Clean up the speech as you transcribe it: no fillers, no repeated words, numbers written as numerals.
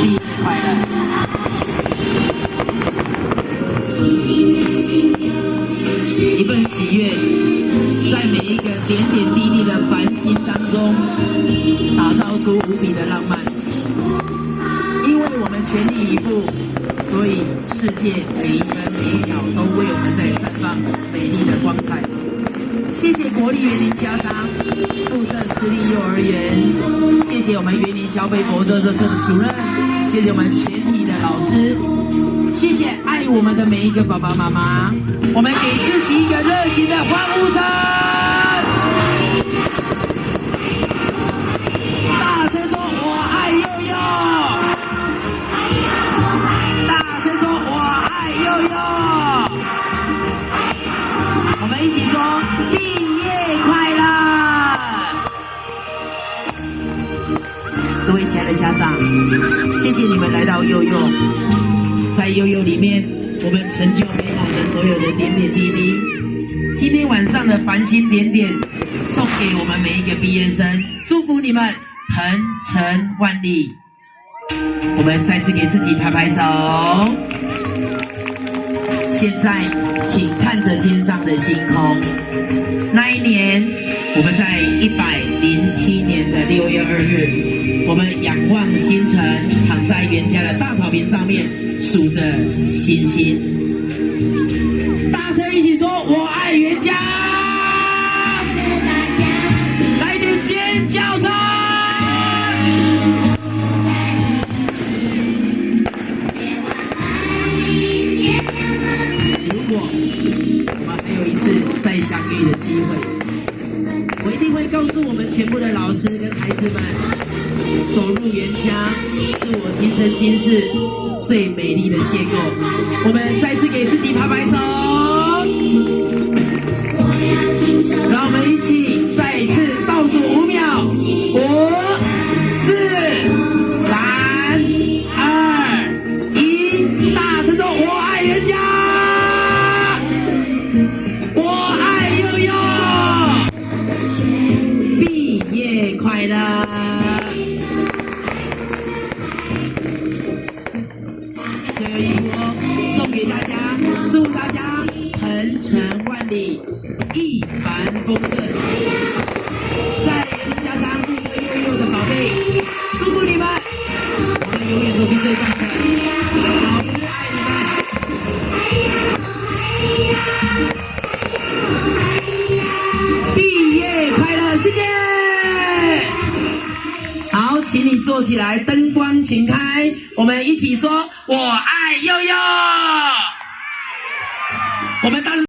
毕业快乐！一份喜悦，在每一个点点滴滴的繁星当中，打造出无比的浪漫。因为我们全力以赴，所以世界每一分每一秒都为我们在绽放美丽的光彩。谢谢国立园林家商、附设私立幼儿园，谢谢我们园林消费佛社社主任，谢谢我们全体的老师，谢谢爱我们的每一个爸爸妈妈。我们给自己一个热情的欢呼声，大声说我爱幼幼，大声说我爱幼幼。我们一起说毕业快乐！各位亲爱的家长，谢谢你们来到幼幼，在幼幼里面，我们成就美好的所有的点点滴滴。今天晚上的繁星点点，送给我们每一个毕业生，祝福你们鹏程万里。我们再次给自己拍拍手。现在，请看着天上的星空。那一年，我们在107年的6月2日，我们仰望星辰，躺在原家的大草坪上面，数着星星。大声一起说：“我爱原家！”来一点尖叫声！如果我们还有一次再相遇的机会，我一定会告诉我们全部的老师跟孩子们，走入原家是我今生今世最美丽的邂逅。我们再次给自己拍拍手，让我们一起再一次倒数5秒，5、4、3、2、1，大声说：“我爱原家！”快乐！最后一波送给大家，祝大家鹏程万里，一帆风顺。在园林家商负责幼幼的宝贝，祝福你们，我们永远都是最棒的。老师爱你们！毕业快乐，谢谢。好，请你坐起来，灯光请开，我们一起说：“我爱幼幼。”我们大